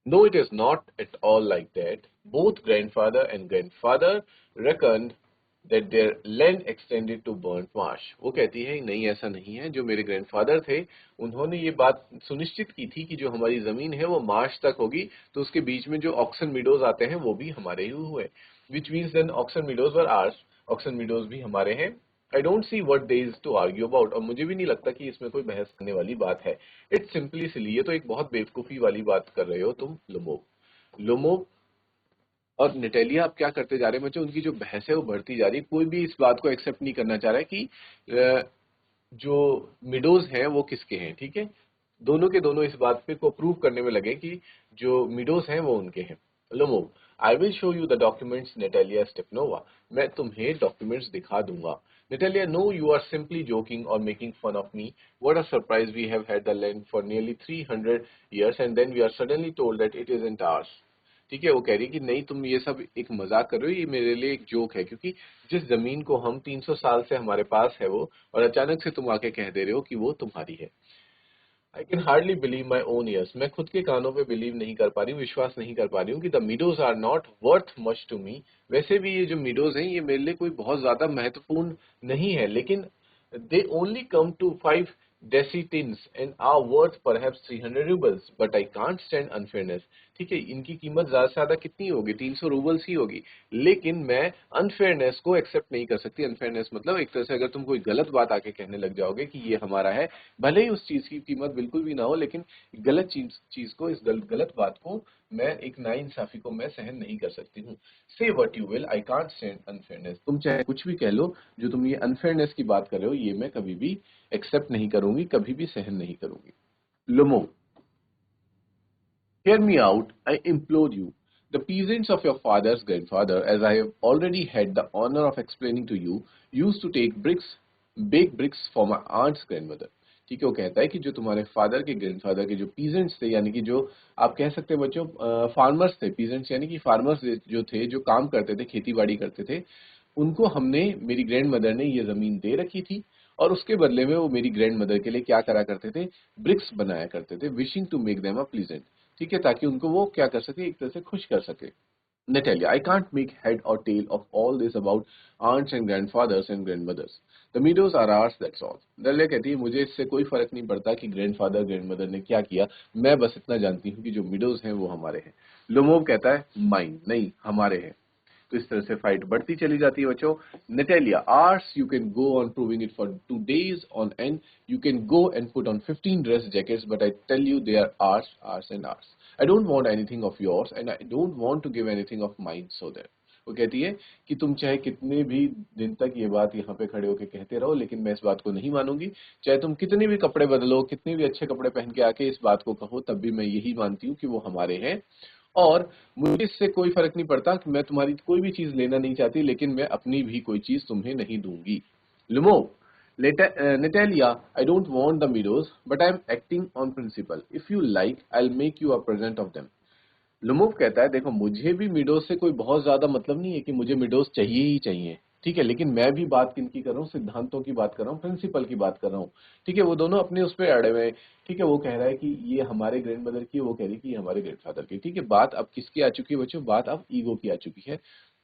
no, it is not at all like that. Both grandfather and grandfather reckoned that their land extended to burnt marsh. वो कहती है नहीं, ऐसा नहीं है, जो मेरे ग्रैंडफादर थे उन्होंने ये बात सुनिश्चित की थी कि जो हमारी जमीन है वो मार्श तक होगी, तो उसके बीच में जो ऑक्सन मीडोज आते हैं वो भी हमारे ही हुए, which means then Oxen Meadows were ours, Oxen Meadows भी हमारे हैं। I don't see what there is to argue about, और मुझे भी नहीं लगता कि इसमें कोई बहस करने वाली बात है। इट्स सिंपली सिली, ये तो एक बहुत बेवकूफी वाली बात कर रहे हो तुम लोमोव। लोमोव और नेटेलिया आप क्या करते जा रहे हैं बच्चों, उनकी जो बहस है वो बढ़ती जा रही है। कोई भी इस बात को एक्सेप्ट नहीं करना चाह रहा है कि जो मिडोज हैं वो किसके हैं, ठीक है। दोनों के दोनों इस बात पे को प्रूव करने में लगे कि जो मिडोज हैं वो उनके हैं। Lomov, I will show you the documents Natalia Stepanovna, मैं तुम्हें डॉक्यूमेंट्स दिखा दूंगा। Natalia, no, you are simply joking or making fun of me, what a surprise, we have had the land for nearly 300 years and then we are suddenly told that it isn't ours. ठीक है, वो कह रही कि नहीं, तुम ये सब एक मजाक कर रहे हो, ये मेरे लिए एक जोक है, क्योंकि जिस जमीन को हम 300 साल से हमारे पास है वो, और अचानक से तुम आके कह दे रहे हो कि वो तुम्हारी है। I can hardly believe my own years, मैं खुद के कानों पे बिलीव नहीं कर पा रही हूँ, विश्वास नहीं कर पा रही हूँ कि the meadows are not worth much to me. वैसे भी ये जो मीडोज हैं ये मेरे लिए कोई बहुत ज्यादा महत्वपूर्ण नहीं है, लेकिन they only come to 5 decitins and are worth perhaps 300 rubles, but I can't stand unfairness। ठीक है, इनकी कीमत ज्यादा से ज्यादा कितनी होगी, 300 रूबल्स ही होगी, लेकिन मैं अनफेयरनेस को एक्सेप्ट नहीं कर सकती। अनफेयरनेस मतलब एक तरह से अगर तुम कोई गलत बात आके कहने लग जाओगे कि ये हमारा है, भले ही उस चीज की कीमत बिल्कुल भी ना हो, लेकिन गलत चीज को, इस गलत बात को, मैं एक नाइंसाफी को मैं सहन नहीं कर सकती हूँ। से what you will, I can't stand unfairness, तुम चाहे कुछ भी कह लो, जो तुम ये अनफेयरनेस की बात कर रहे हो ये मैं कभी भी एक्सेप्ट नहीं करूंगी, कभी भी सहन नहीं करूंगी। लोमो, hear me out, I implore you. The peasants of your father's grandfather, as I have already had the honor of explaining to you, used to take bricks, bake bricks for my aunt's grandmother। ठीक है, वो कहता है कि जो तुम्हारे father के grandfather के जो पीजेंट्स थे, यानी कि जो आप कह सकते हैं बच्चों फार्मर्स थे, पीजेंट्स यानी कि फार्मर्स जो थे, जो काम करते थे, खेती बाड़ी करते थे, उनको हमने, मेरी ग्रैंड मदर ने ये जमीन दे रखी थी, और उसके बदले में वो मेरी ग्रैंड मदर के लिए क्या करा करते थे, ब्रिक्स बनाया करते थे, wishing to make them a pleasant. ठीक है, ताकि उनको वो क्या कर सके, एक तरह से खुश कर सके। Natalia, I can't make head or tail of all this about aunts and grandfathers and grandmothers. The meadows are ours, that's all. Natalia कहती है मुझे इससे कोई फर्क नहीं पड़ता कि ग्रैंडफादर ग्रैंडमदर ने क्या किया, मैं बस इतना जानती हूँ कि जो मीडोज हैं वो हमारे हैं। लोमोव कहता है माइन, नहीं हमारे हैं। तो इस तरह से फाइट बढ़ती चली जाती है बच्चों। Natalia, ours, you can go on proving it for 2 days on end, you can go and put on 15 dress jackets, but I tell you they are ours, ours and ours. I don't want anything of yours and I don't want to give anything of mine, so that, वो कहती है कि तुम चाहे कितने भी दिन तक ये बात यहाँ पे खड़े होकर कहते रहो, लेकिन मैं इस बात को नहीं मानूंगी। चाहे तुम कितने भी कपड़े बदलो, कितने भी अच्छे कपड़े पहन के आके इस बात को कहो, तब भी मैं यही मानती हूँ कि वो हमारे हैं, और मुझे इससे कोई फर्क नहीं पड़ता कि मैं तुम्हारी कोई भी चीज लेना नहीं चाहती, लेकिन मैं अपनी भी कोई चीज तुम्हें नहीं दूंगी। लुमो, Natalia, I don't want the meadows, but I am acting on principle. If you like, I'll make you a present of them. लुमोव कहता है देखो, मुझे भी मिडोज से कोई बहुत ज्यादा मतलब नहीं है कि मुझे मिडोज चाहिए ही चाहिए, ठीक है, लेकिन मैं भी बात किनकी कर रहा हूँ, सिद्धांतों की बात कर रहा हूँ, प्रिंसिपल की बात कर रहा हूँ। ठीक है, वो दोनों अपने उस पर अड़े हुए हैं। ठीक है, वो कह रहा है कि ये हमारे ग्रैंड मदर की, वो कह रही है कि ये हमारे ग्रैंडफादर की। ठीक है, बात अब किसकी आ चुकी है बच्चों, बात अब ईगो की आ चुकी है।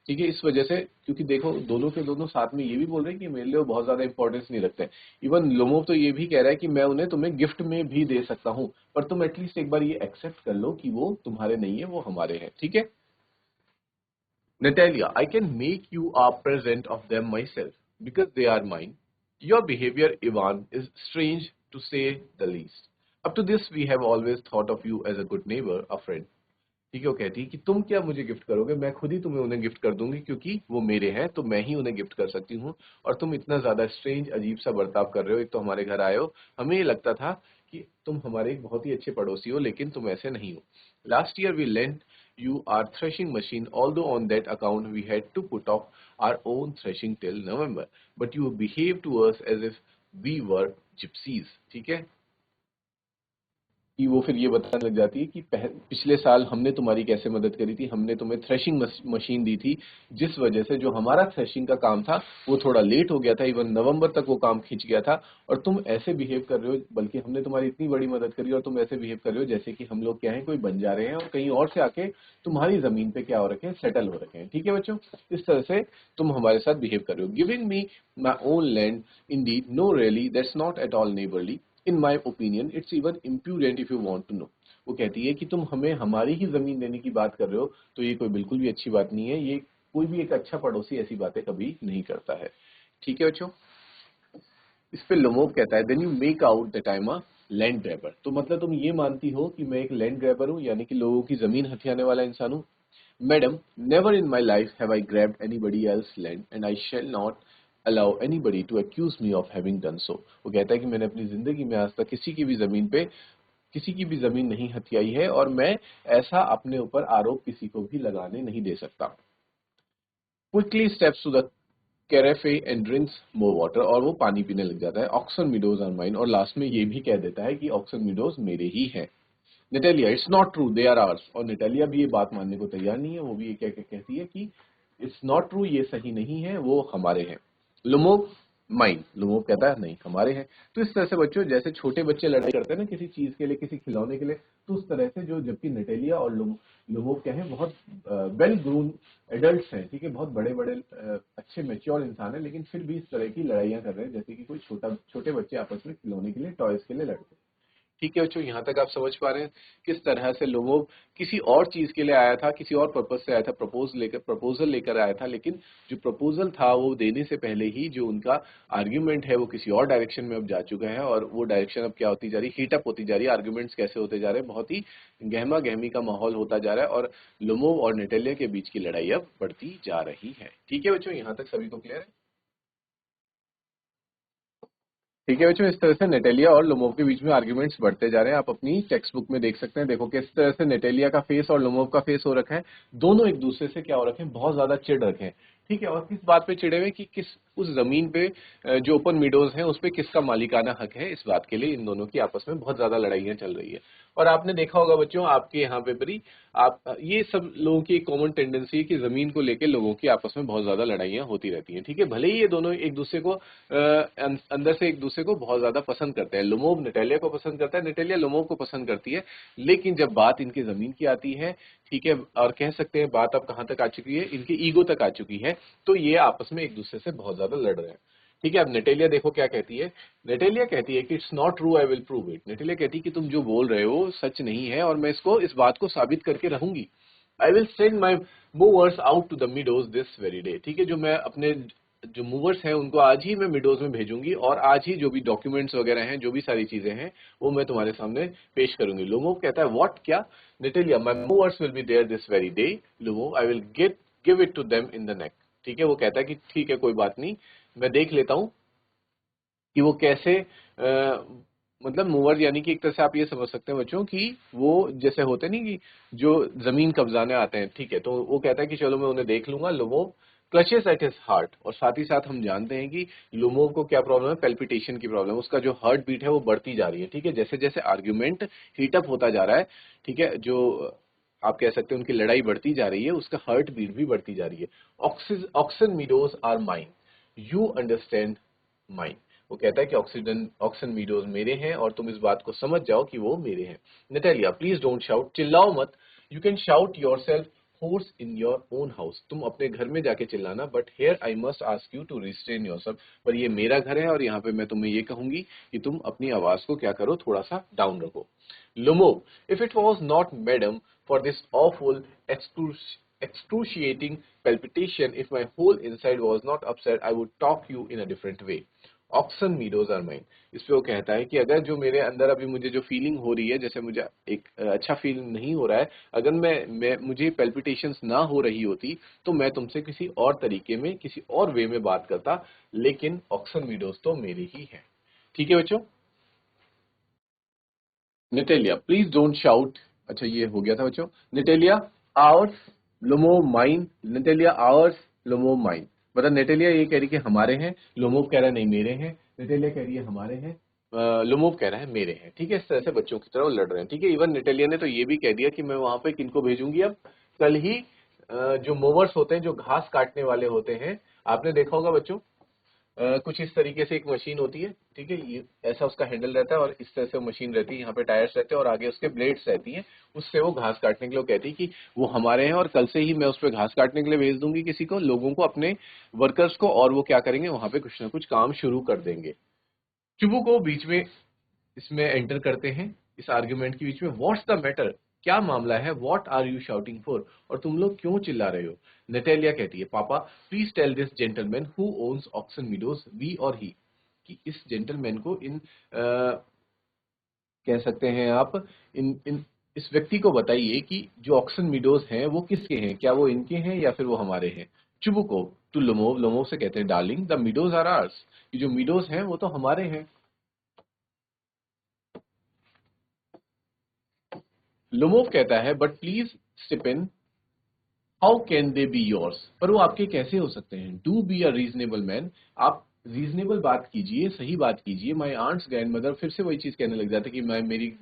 ठीक है, इस वजह से, क्योंकि देखो दोनों के दोनों साथ में ये भी बोल रहे हैं कि मेरे लिए वो बहुत ज्यादा इंपॉर्टेंस नहीं रखते हैं। इवन लोमोव तो ये भी कह रहा है कि मैं उन्हें तुम्हें गिफ्ट में भी दे सकता हूँ, पर तुम एटलीस्ट एक बार ये एक्सेप्ट कर लो कि वो तुम्हारे नहीं है, वो हमारे हैं। ठीक है, Natalia, I can make you a present of them myself because they are mine. Your behavior, Ivan, is strange to say the least. Up to this, we have always thought of you as a good neighbor, a friend. ठीक है, वो कहती है कि तुम क्या मुझे gift करोगे, मैं खुद ही तुम्हें उन्हें गिफ्ट कर दूंगी क्योंकि वो मेरे हैं तो मैं ही उन्हें गिफ्ट कर सकती हूँ। और तुम इतना ज्यादा स्ट्रेंज अजीब सा बर्ताव कर रहे हो, एक तो हमारे घर आए हो, हमें ये लगता था कि तुम हमारे एक बहुत ही अच्छे पड़ोसी हो लेकिन तुम ऐसे नहीं हो। Last year we lent you our threshing machine, although on that account we had to put off our own threshing till November, but you behaved to us as if we were gypsies। ठीक है, कि वो फिर ये बताने लग जाती है कि पिछले साल हमने तुम्हारी कैसे मदद करी थी, हमने तुम्हें थ्रेशिंग मशीन दी थी, जिस वजह से जो हमारा थ्रेशिंग का काम था वो थोड़ा लेट हो गया था, इवन नवंबर तक वो काम खिंच गया था। और तुम ऐसे बिहेव कर रहे हो, बल्कि हमने तुम्हारी इतनी बड़ी मदद करी और तुम ऐसे बिहेव कर रहे हो जैसे कि हम लोग क्या है, कोई बंजारे हैं और कहीं और से आके तुम्हारी जमीन पे क्या हो रखे हैं, सेटल हो रखे हैं। ठीक है बच्चों, इस तरह से तुम हमारे साथ बिहेव कर रहे हो। Giving me my own land in the no really that's not at all neighbourly, in my opinion it's even impudent if you want to know. वो कहती है कि तुम हमें हमारी ही जमीन देने की बात कर रहे हो, तो ये कोई बिल्कुल भी अच्छी बात नहीं है, ये कोई भी एक अच्छा पड़ोसी ऐसी बातें कभी नहीं करता है। ठीक है बच्चों, इस पे लोमोव कहता है then you make out that I am a land grabber, तो मतलब तुम ये मानती हो कि मैं एक लैंड ग्रैबर हूँ, यानी कि लोगों की जमीन हथियाने वाला इंसान हूँ। Madam, never in my life have I grabbed anybody else land and I shall not allow anybody to accuse me of having done so. वो कहता है कि मैंने अपनी जिंदगी में आज तक किसी की भी जमीन पे किसी की भी जमीन नहीं हथियाई है और मैं ऐसा अपने ऊपर आरोप किसी को भी लगाने नहीं दे सकता। Quickly steps to the carafe and drinks more water, और वो पानी पीने लग जाता है। ऑक्सन मीडोज आर माइन, और लास्ट में ये भी कह देता है कि ऑक्सन मीडोज मेरे ही हैं। Natalia, it's not true, they are ours, और नेटेलिया भी ये बात मानने को तैयार नहीं है, वो भी ये कहती है कि इट्स नॉट ट्रू, ये सही नहीं है, वो हमारे हैं। लुमोव, माइन, लुमोव कहता है नहीं, हमारे हैं। तो इस तरह से बच्चों, जैसे छोटे बच्चे लड़ाई करते हैं ना किसी चीज के लिए, किसी खिलौने के लिए, तो उस तरह से जो, जबकि नेटेलिया और लुमोव क्या है, बहुत वेल ग्रून एडल्ट्स हैं, ठीक है, बहुत बड़े बड़े अच्छे मेच्योर इंसान है, लेकिन फिर भी इस तरह की लड़ाइयां कर रहे हैं जैसे कि कोई छोटे बच्चे आपस में खिलौने के लिए, टॉयज के लिए लड़ते हैं। ठीक है बच्चों, यहाँ तक आप समझ पा रहे हैं किस तरह से लोगों किसी और चीज के लिए आया था, किसी और पर्पज से आया था, प्रपोजल लेकर आया था, लेकिन जो प्रपोजल था वो देने से पहले ही जो उनका आर्ग्यूमेंट है वो किसी और डायरेक्शन में अब जा चुका है, और वो डायरेक्शन अब क्या होती जा रही, हीटअप होती जा रही है। आर्ग्यूमेंट्स कैसे होते जा रहे हैं, बहुत ही गहमा गहमी का माहौल होता जा रहा है, और लोमोव और नेटेलिया के बीच की लड़ाई अब बढ़ती जा रही है। ठीक है बच्चों, यहाँ तक सभी को क्लियर है? ठीक है बच्चों, इस तरह से नेटेलिया और लोमोव के बीच में आर्ग्यूमेंट्स बढ़ते जा रहे हैं। आप अपनी टेक्स्ट बुक में देख सकते हैं, देखो किस तरह से नेटेलिया का फेस और लोमोव का फेस हो रखा है। दोनों एक दूसरे से क्या हो रखे हैं, बहुत ज्यादा चिढ़ रखे हैं। ठीक है, और किस बात पे चिढ़े हुए कि किस उस जमीन पे जो ओपन मीडोज है उस पे किसका मालिकाना हक है, इस बात के लिए इन दोनों की आपस में बहुत ज्यादा लड़ाइयां चल रही है। और आपने देखा होगा बच्चों, आपके यहाँ पे भी आप ये सब लोगों की एक कॉमन टेंडेंसी है कि जमीन को लेकर लोगों की आपस में बहुत ज्यादा लड़ाइयां होती रहती हैं। ठीक है, भले ही ये दोनों एक दूसरे को अंदर से एक दूसरे को बहुत ज्यादा पसंद करते हैं। लोमोव नेटेलिया को पसंद करता है, नेटेलिया लोमोव को पसंद करती है, लेकिन जब बात इनकी जमीन की आती है, ठीक है, और कह सकते हैं बात अब कहां तक आ चुकी है, इनकी ईगो तक आ चुकी है, तो ये आपस में एक दूसरे से बहुत ज्यादा लड़ रहे हैं। ठीक है, अब नेटेलिया देखो क्या कहती है। नेटेलिया कहती है कि it's not true, I will prove it. Natalia कहती है कि तुम जो बोल रहे हो सच नहीं है, और मैं इस बात को साबित करके रहूंगी। I will send my mowers out to the meadows this very day. ठीक है, जो मैं अपने जो मूवर्स हैं उनको आज ही मैं मिडोज में भेजूंगी, और आज ही जो भी डॉक्यूमेंट्स वगैरह हैं, जो भी सारी चीजें हैं, वो मैं तुम्हारे सामने पेश करूंगी। लोमोव कहता है व्हाट, क्या? Natalia, my mowers will be there this very day. Lomov, I will give it to them in the neck. ठीक है, वो कहता है कि ठीक है, कोई बात नहीं, मैं देख लेता हूं कि वो कैसे मतलब मूवर, यानी कि एक तरह से आप ये समझ सकते हैं बच्चों कि वो जैसे होते नहीं कि जो जमीन कब्जाने आते हैं। ठीक है, तो वो कहता है कि चलो मैं उन्हें देख लूंगा। Lomov clutches at his heart, और साथ ही साथ हम जानते हैं कि लोमोव को क्या प्रॉब्लम है, पेल्पिटेशन की प्रॉब्लम। उसका जो हार्ट बीट है वो बढ़ती जा रही है। ठीक है, जैसे जैसे आर्ग्यूमेंट हीटअप होता जा रहा है, ठीक है, जो आप कह सकते हैं उनकी लड़ाई बढ़ती जा रही है, उसका हार्ट बीट भी बढ़ती जा रही है। Oxen Meadows are mine, you understand mine. वो कहता है कि ऑक्सन मीडोज मेरे हैं और तुम इस बात को समझ जाओ कि वो मेरे हैं। नेटेलिया, प्लीज डोंट शाउट, चिल्लाओ मत। You can shout yourself hoarse in your own house, तुम अपने घर में जाके चिल्लाना, but here I must ask you to restrain yourself, पर ये मेरा घर है और यहाँ पे मैं तुम्हें ये कहूंगी कि तुम अपनी आवाज को क्या करो, थोड़ा सा डाउन रखो। Lumo, if it was not, madam, for this awful, excruciating palpitation, if my whole inside was not upset, I would talk you in a different way. Oxen Meadows are mine. इस पे वो कहता है कि अगर जो मेरे अंदर अभी मुझे जो फीलिंग हो रही है, जैसे मुझे एक अच्छा फील नहीं हो रहा है, अगर मैं मुझे पेल्पिटेशंस ना हो रही होती तो मैं तुमसे किसी और तरीके में, किसी और वे में बात करता, लेकिन ऑक्सन मीडोज तो मेरे ही हैं। ठीक है बच्चों। Natalia, please don't shout. अच्छा ये हो गया था बच्चों। Natalia, ours, Lomov mine. Natalia, ours, Lomov mine. मतलब नेटेलिया ये कह रही कि हमारे हैं, लोमोव कह रहा है नहीं मेरे हैं। नेटेलिया कह रही है हमारे हैं, लोमोव कह रहा है मेरे हैं। ठीक है, इस तरह से बच्चों की तरह वो लड़ रहे हैं। ठीक है, इवन नेटेलिया ने तो ये भी कह दिया कि मैं वहां पे किनको भेजूंगी अब, कल ही जो मोवर्स होते हैं, जो घास काटने वाले होते हैं, आपने देखा होगा बच्चों, कुछ इस तरीके से एक मशीन होती है। ठीक है, ये ऐसा उसका हैंडल रहता है और इस तरह से वो मशीन रहती है, यहाँ पे टायर्स रहते हैं और आगे उसके ब्लेड्स रहती हैं। उससे वो घास काटने के लिए कहती है कि वो हमारे हैं और कल से ही मैं उस पर घास काटने के लिए भेज दूंगी किसी को, लोगों को, अपने वर्कर्स को, और वो क्या करेंगे, वहां पे कुछ ना कुछ काम शुरू कर देंगे। चुबू को बीच में इसमें एंटर करते हैं, इस आर्ग्यूमेंट के बीच में। व्हाट्स द मैटर, क्या मामला है, what are you shouting for, और तुम लोग क्यों चिल्ला रहे हो। नटेलिया कहती है, papa please tell this gentleman who owns Oxen Meadows, we or he, कि इस जेंटलमैन को, इन कह सकते हैं आप, इन इन इस व्यक्ति को बताइए कि जो ऑक्सन मीडोज हैं वो किसके हैं, क्या वो इनके हैं या फिर वो हमारे हैं। चुबुको टू लोमोव, लोमोव से कहते हैं, darling the meadows are ours, ये जो मीडोज हैं वो तो हमारे हैं। लोमोव कहता है, but please Stepan, how can they be yours, पर वो आपके कैसे हो सकते हैं। Do be a reasonable man, आप रीजनेबल बात कीजिए, सही बात कीजिए। माई आंट्स ग्रैंड मदर, फिर से वही चीज कहने लग जाता है कि मैं, मेरी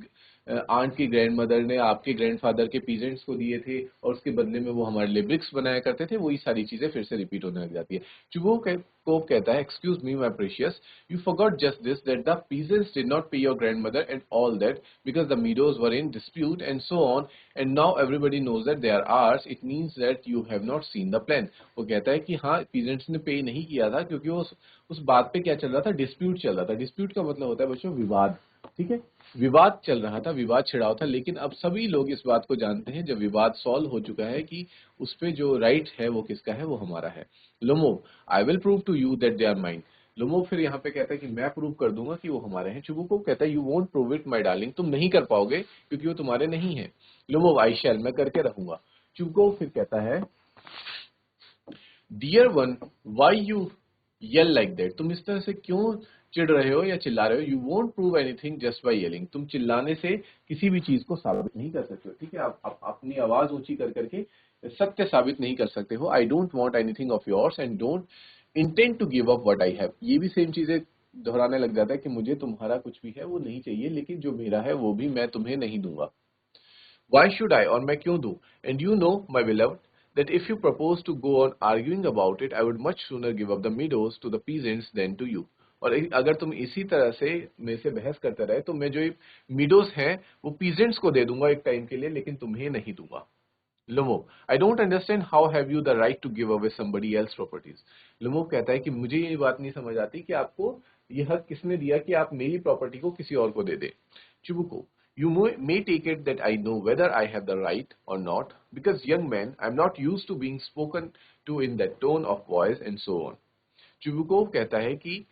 आंट की ग्रैंड मदर ने आपके ग्रैंडफादर के पीजेंट्स को दिए थे और उसके बदले में वो हमारे लिए ब्रिक्स बनाया करते थे, वही सारी चीजें फिर से रिपीट होने लग जाती है। चुबो कोप कहता है, excuse me my precious, you forgot just this, that the peasants did not pay your grandmother and all that, because the meadows were in dispute and so on, and now everybody knows that they are ours, it means that you have not seen the plan. वो कहता है कि हाँ, peasants ने पे नहीं किया था क्योंकि वो उस बात पे क्या चल रहा था, डिस्प्यूट चल रहा था। डिस्प्यूट का मतलब होता है बच्चों विवाद। ठीक है, विवाद चल रहा था, विवाद छिड़ाव था, लेकिन अब सभी लोग इस बात को जानते हैं, जब विवाद सॉल्व हो चुका है, कि उस पे जो राइट है वो किसका है, वो हमारा है। Lomov, I will prove to you that they are mine. Lomov फिर यहाँ पे कहता है कि मैं प्रूव कर दूंगा कि वो हमारे हैं। चुबुको कहता है, you won't prove it my darling, तुम नहीं कर पाओगे क्योंकि वो तुम्हारे नहीं है। लोमो, आई शैल, मैं करके रहूंगा। चुबुको फिर कहता है, dear one, why you yell like that, तुम इस तरह से क्यों चिढ़ रहे हो या चिल्ला रहे हो। You won't prove anything just by yelling, तुम चिल्लाने से किसी भी चीज को साबित नहीं कर सकते हो। ठीक है, आप अपनी आवाज ऊंची कर करके सत्य साबित नहीं कर सकते हो। I don't want anything of yours and don't intend to give up what I have, ये भी सेम चीजें दोहराने लग जाता है कि मुझे तुम्हारा कुछ भी है वो नहीं चाहिए, लेकिन जो मेरा है वो भी मैं तुम्हें नहीं दूंगा। Why should I, और मैं क्यों दूं? And you know, my beloved, that if you propose to go on arguing about it, I would much sooner give up the meadows to the peasants than to you. और अगर तुम इसी तरह से मेरे से बहस करते रहे तो मैं जो मीडोज हैं वो पीजेंट्स को दे दूंगा एक टाइम के लिए, लेकिन तुम्हें नहीं दूंगा। Lomov, I don't understand how have you the right to give away somebody else's properties. Lomov कहता है कि मुझे ये बात नहीं समझ आती कि आपको ये हक किसने दिया कि आप मेरी प्रॉपर्टी को किसी और को दे दे। Chubukov, you may take it that I know whether I have the right or not, because young man, I'm not used to being spoken to in that tone of voice and so on. Chubukov कहता है कि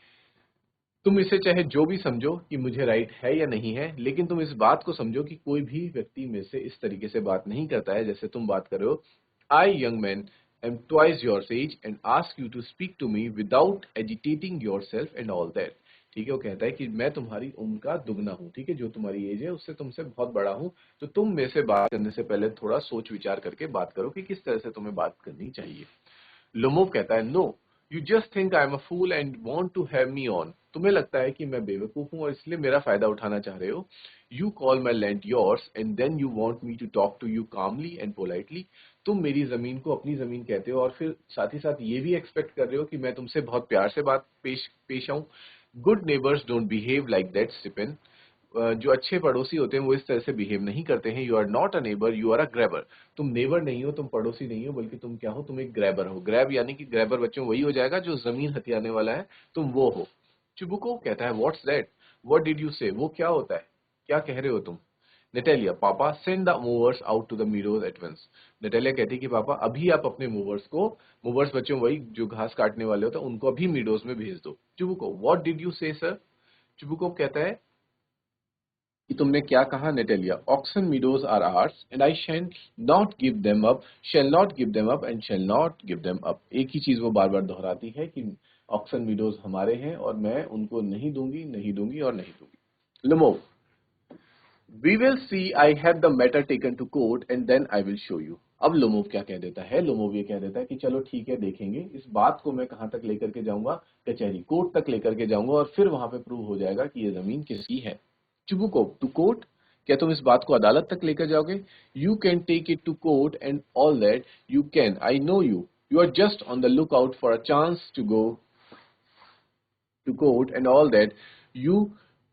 तुम इसे चाहे जो भी समझो कि मुझे राइट है या नहीं है, लेकिन तुम इस बात को समझो कि कोई भी व्यक्ति में से इस तरीके से बात नहीं करता है जैसे तुम बात कर रहे हो। I young man am twice your age and ask you to speak to me without agitating yourself and all that. ठीक है, वो कहता है कि मैं तुम्हारी उम्र का दुगना हूँ। ठीक है, जो तुम्हारी एज है उससे तुमसे बहुत बड़ा हूँ, तो तुम मेरे से बात करने से पहले थोड़ा सोच विचार करके बात करो कि किस तरह से तुम्हें बात करनी चाहिए। लोमोव कहता है, no, you just think I am a fool and want to have me on, तुम्हें लगता है कि मैं बेवकूफ हूं और इसलिए मेरा फायदा उठाना चाह रहे हो। You call my land yours and then you want me to talk to you calmly and politely, तुम मेरी जमीन को अपनी जमीन कहते हो और फिर साथ ही साथ ये भी एक्सपेक्ट कर रहे हो कि मैं तुमसे बहुत प्यार से बात पेश आऊं। Good neighbours don't behave like that Stepan, जो अच्छे पड़ोसी होते हैं वो इस तरह से बिहेव नहीं करते हैं। You are not a neighbour, you are a grabber, तुम नेबर नहीं हो, तुम पड़ोसी नहीं हो, बल्कि तुम क्या हो, तुम एक ग्रैबर हो। ग्रैब यानी कि ग्रैबर बच्चों वही हो जाएगा जो जमीन हथियाने वाला है, तुम वो हो। चुबुको कहता है, what's that, what did you से, वो क्या होता है, क्या कह रहे हो तुम। Natalia, पापा send the movers out to the meadows at once. Natalia कहती है कि पापा अभी आप अपने मूवर्स बच्चों वही जो घास काटने वाले होते हैं उनको अभी मीडोज में भेज दो. चुबुको, what did you say sir? चुबुको कहता है कि तुमने क्या कहा? Natalia, oxen meadows are ours and I shall not give them up and shall not give them up. एक ही चीज वो बार बार दोहराती है कि ऑक्सन मीडोज हमारे हैं और मैं उनको नहीं दूंगी और नहीं दूंगी. Lumov, We will see. I have the matter taken to court and then I will show you. अब लोमोव क्या कह देता है? लोमोव ये कह देता है कि चलो ठीक है, देखेंगे. इस बात को मैं कहां तक लेकर के जाऊंगा? कचहरी, कोर्ट तक लेकर के जाऊंगा और फिर वहां पे प्रूव हो जाएगा कि ये जमीन किसकी है. Chubukov, to court? क्या तुम इस बात को अदालत तक लेकर जाओगे? You can take it to court and all that you can. I know you. You are just on the look out for a chance to go to court and all that. You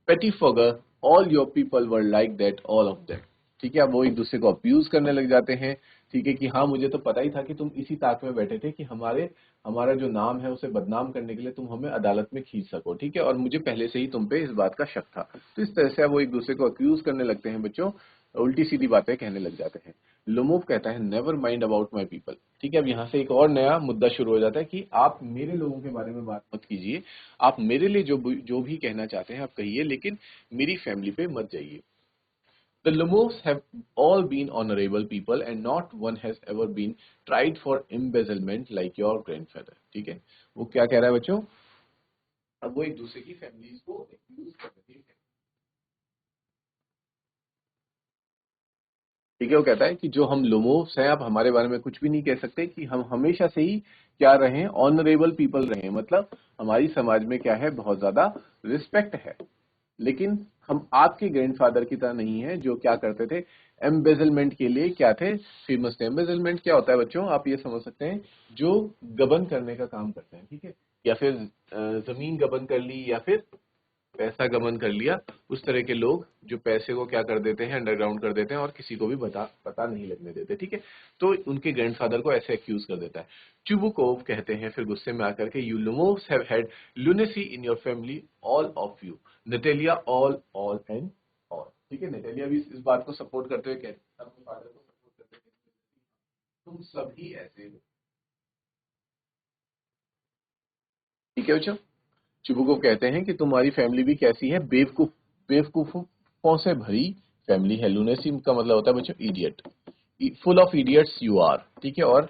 pettifogger, all your people were like that, all of them. ठीक है, अब वो एक दूसरे को abuse करने लग जाते हैं. ठीक है कि हाँ मुझे तो पता ही था कि तुम इसी ताक में बैठे थे कि हमारा जो नाम है उसे बदनाम करने के लिए तुम हमें अदालत में खींच सको. ठीक है, और मुझे पहले से ही तुम पे इस बात का शक था. तो इस तरह से वो एक दूसरे को अक्यूज करने लगते हैं बच्चों, उल्टी सीधी बातें कहने लग जाते हैं. लोमोव कहता है never mind about my people. ठीक है, अब यहाँ से एक और नया मुद्दा शुरू हो जाता है कि आप मेरे लोगों के बारे में बात मत कीजिए. आप मेरे लिए जो भी कहना चाहते हैं आप कहिए, लेकिन मेरी फैमिली पे मत जाइए. The Lumovs have all been honorable people and not one has ever been tried for embezzlement like your grandfather. ठीक है, वो क्या कह रहा है बच्चों? अब वो एक दूसरे की फैमिलीज को एक्यूज कर रहे हैं. ठीक है, वो कहता है कि जो हम लोमोव्स हैं आप हमारे बारे में कुछ भी नहीं कह सकते कि हम हमेशा से ही क्या रहे, ऑनरेबल पीपल रहे. मतलब हमारी समाज में क्या है, बहुत ज्यादा रिस्पेक्ट है. लेकिन हम आपके ग्रैंडफादर की तरह नहीं है जो क्या करते थे, एम्बेजलमेंट के लिए क्या थे, फेमस थे. एम्बेजलमेंट क्या होता है बच्चों? आप ये समझ सकते हैं जो गबन करने का काम करते हैं. ठीक है, या फिर जमीन गबन कर ली या फिर पैसा गबन कर लिया. उस तरह के लोग जो पैसे को क्या कर देते हैं, अंडरग्राउंड कर देते हैं और किसी को भी पता नहीं लगने देते. ठीक है, तो उनके ग्रैंडफादर को ऐसे एक्यूज कर देता है. चुबुकोव कहते हैं फिर गुस्से में आकर के, you Lomovs have had lunacy in your family, all of you. Natalia, all and all. ठीक है, नटेलिया भी इस बात को सपोर्ट करते हुए कहते हैं, अपने फादर को सपोर्ट करते हुए, तुम सभी ऐसे हो. ठीक है बच्चों, चुबुकोव कहते हैं कि तुम्हारी फैमिली भी कैसी है, बेवकूफों से भरी फैमिली है. लुनेसी का मतलब होता है बच्चों idiot. Full of idiots you are. ठीक है, और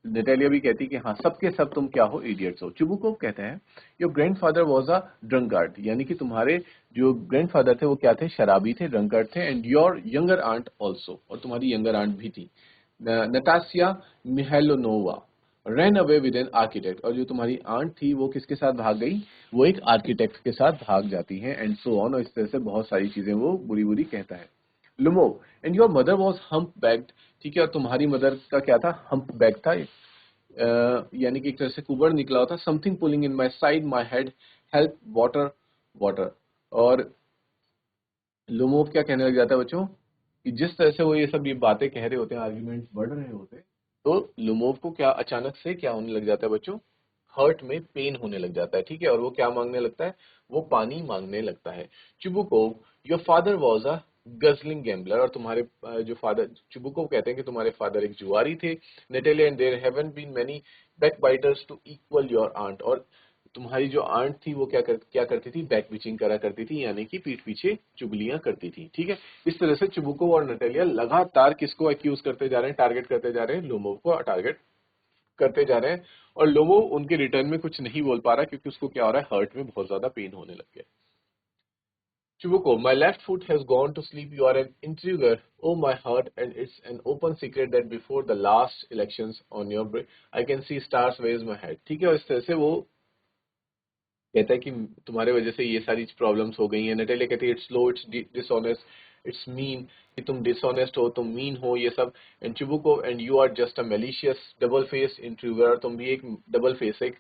नटेलिया भी कहती है कि हाँ सबके सब तुम क्या हो, इडियट्स हो. चुबुकोव कहते हैं your grandfather was a drunkard, यानी कि तुम्हारे जो ग्रैंडफादर थे वो क्या थे, शराबी थे, ड्रंकार्ड थे. And your younger aunt also, और तुम्हारी यंगर आंट भी थी, Natasia Mikhailovna, run away with an architect. और जो तुम्हारी आंट थी वो किसके साथ भाग गई, वो एक आर्किटेक्ट के साथ भाग जाती हैं. एंड सो ऑन, और इस तरह से बहुत सारी चीजें वो बुरी बुरी कहता है. Lomov, and your mother was humpbacked. ठीक है, और तुम्हारी मदर का क्या था, हम्प बैग था, यानी कि एक तरह से कुबड़ निकला होता. Something pulling in my side my head, help water. और लुमोव क्या कहने लग जाता है बच्चों कि जिस तरह से वो ये बातें कह रहे होते हैं, आर्ग्यूमेंट्स बढ़ रहे होते हैं, तो लुमोव को क्या अचानक से क्या होने लग जाता है बच्चों, हर्ट में पेन होने लग जाता है. ठीक है, और वो क्या मांगने लगता है, वो पानी मांगने लगता है. Chubukov, your father was a guzzling gambler, और तुम्हारे जो फादर, चुबुकोव कहते हैं कि तुम्हारे फादर एक जुआरी थे. Natalia, and there haven't been many backbiters to equal your aunt, और तुम्हारी जो आंट थी वो क्या करती थी, बैक बिचिंग करा करती थी, यानी कि पीठ पीछे चुगलियां करती थी. ठीक है, इस तरह से चुबुकोव और नटेलिया लगातार किसको एक्यूज करते जा रहे हैं, टारगेट करते जा रहे हैं, लोमोव को टारगेट करते जा रहे हैं. और लोमोव उनके रिटर्न में कुछ नहीं बोल पा रहा क्योंकि उसको क्या हो रहा है, हर्ट में बहुत ज्यादा पेन होने लग गया. Chubukov, my left foot has gone to sleep. You are an intriguer, oh my heart, and it's an open secret that before the last elections on your I can see stars raise my head. ठीक है, और इस तरह से वो कहता है कि तुम्हारे वजह से ये सारी प्रॉब्लम्स हो गई हैं. नटेलिया कहती है it's low, it's dishonest, it's mean, कि तुम डिसऑनेस्ट हो, तुम मीन हो, ये सब. And Chubukov, and you are just a malicious double face intriguer, तुम भी एक डबल फेस, एक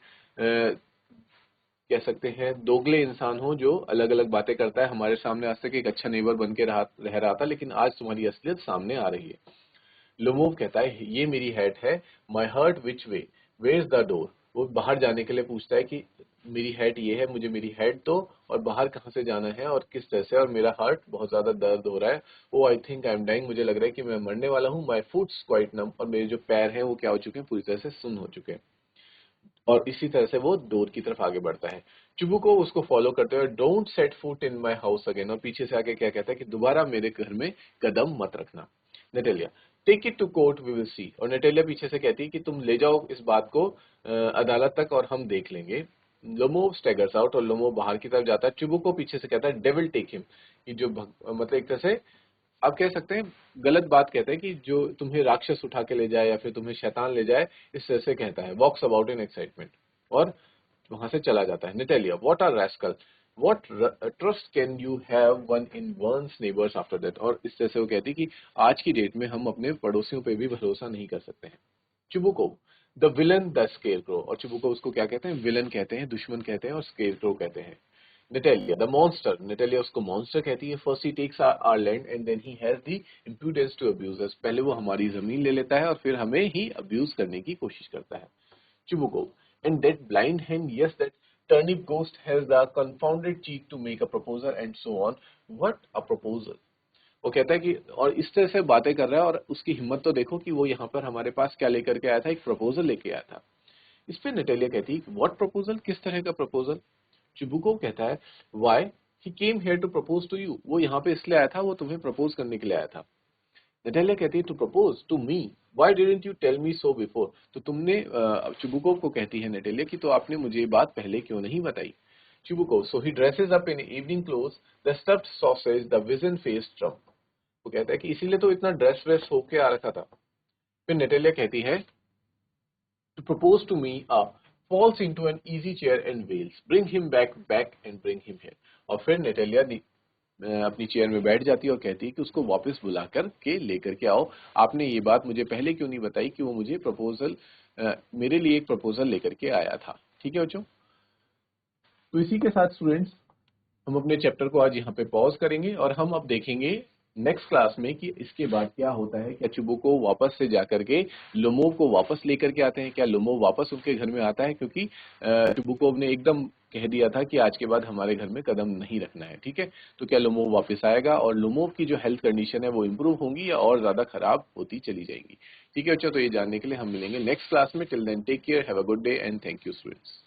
कह सकते हैं दोगले इंसान हो जो अलग अलग बातें करता है. हमारे सामने आज तक एक अच्छा नेबर बन के रह रहा था, लेकिन आज तुम्हारी असलियत सामने आ रही है. लोमोव कहता है ये मेरी हेड है, my heart which way, where is the door. वो बाहर जाने के लिए पूछता है कि मेरी हेड ये है, मुझे मेरी हेड दो, और बाहर कहाँ से जाना है और किस तरह से, और मेरा हार्ट बहुत ज्यादा दर्द हो रहा है, oh I think I am dying, मुझे लग रहा है कि मैं मरने वाला हूँ, माई फुट्स क्वाइट नम, और मेरे जो पैर हैं वो क्या हो चुके हैं, पूरी तरह से सुन्न हो चुके हैं। और इसी तरह से वो डोर की तरफ आगे बढ़ता है। चुबुको उसको फॉलो करते हुए don't set foot in my house again, और पीछे से आके क्या कहता है कि दोबारा मेरे घर में कदम मत रखना। Natalia take it to court, we will see, और नेटेलिया पीछे से कहती है कि तुम ले जाओ इस बात को अदालत तक और हम देख लेंगे। लोमो स्टेगर्स आउट, और लोमो बाहर की तरफ जाता है। चुबुको पीछे से कहता है डेविल टेक हिम, कि जो मतलब एक तरह से आप कह सकते हैं, गलत बात कहते हैं कि जो तुम्हें राक्षस उठा के ले जाए या फिर तुम्हें शैतान ले जाए, इस तरह से कहता है। वॉक्स अबाउट इन एक्साइटमेंट, और वहां से चला जाता है। Natalia what are rascal, what trust can you have one in one's neighbours after that, और इस तरह से वो कहती है कि आज की डेट में हम अपने पड़ोसियों पे भी भरोसा नहीं कर सकते हैं। चुबुको द विलन द स्केरक्रो, और चुबुको उसको क्या कहते हैं, विलन कहते हैं, दुश्मन कहते हैं, और स्केरक्रो कहते हैं। नेटेलिया द मॉन्स्टर, नेटेलिया उसको मॉन्स्टर कहती है। First he takes our land and then he has the imprudence to abuse us, पहले वो हमारी जमीन ले लेता है और फिर हमें ही अब्यूज करने की कोशिश करता है। Chibuko. And that blind hen, yes, that turnip ghost has the confounded cheek to make a proposal and so on. What a proposal. वो कहता है कि, और इस तरह से बातें कर रहा है, और उसकी हिम्मत तो देखो कि वो यहाँ पर हमारे पास क्या लेकर के आया था, एक प्रपोजल लेके आया था। इस पे नटेलिया कहती है व्हाट प्रपोजल, किस तरह का प्रपोजल। चिबुको कहता है why he came here to propose to you, वो यहाँ पे इसलिए आया था, वो तुम्हें प्रपोज करने के लिए आया था। नटालिया कहती है to propose to me, why didn't you tell me so before, तो तुमने चुबुको को कहती है नटालिया कि तो आपने मुझे ये बात पहले क्यों नहीं बताई। चुबुको सो ही dresses up in evening clothes, the stuffed sausage, the vision face Trump, वो कहता है कि इसीलिए तो इतना ड्रेस व्रेस होके आ रखा था। फिर नटालिया कहती है to propose to me a falls into an easy chair and wails, bring him back and bring him here, और फिर नटालिया अपनी चेयर में बैठ जाती है और कहती है कि उसको वापस बुला कर के लेकर के आओ, आपने ये बात मुझे पहले क्यों नहीं बताई कि वो मुझे प्रपोजल, मेरे लिए एक प्रपोजल लेकर के आया था। ठीक है बच्चों, तो इसी के साथ स्टूडेंट्स हम अपने चैप्टर को आज यहाँ पे पॉज करेंगे, और हम अब देखेंगे नेक्स्ट क्लास में कि इसके बाद क्या होता है। क्या चुबुको वापस से जाकर के लोमोव को वापस लेकर के आते हैं, क्या लोमोव वापस उनके घर में आता है, क्योंकि चुबुकोव ने एकदम कह दिया था कि आज के बाद हमारे घर में कदम नहीं रखना है। ठीक है, तो क्या लोमोव वापस आएगा, और लोमोव की जो हेल्थ कंडीशन है वो इम्प्रूव होंगी या और ज्यादा खराब होती चली जाएंगी। ठीक है बच्चों, तो ये जानने के लिए हम मिलेंगे नेक्स्ट क्लास में। Till then take care, have a good day and thank you students.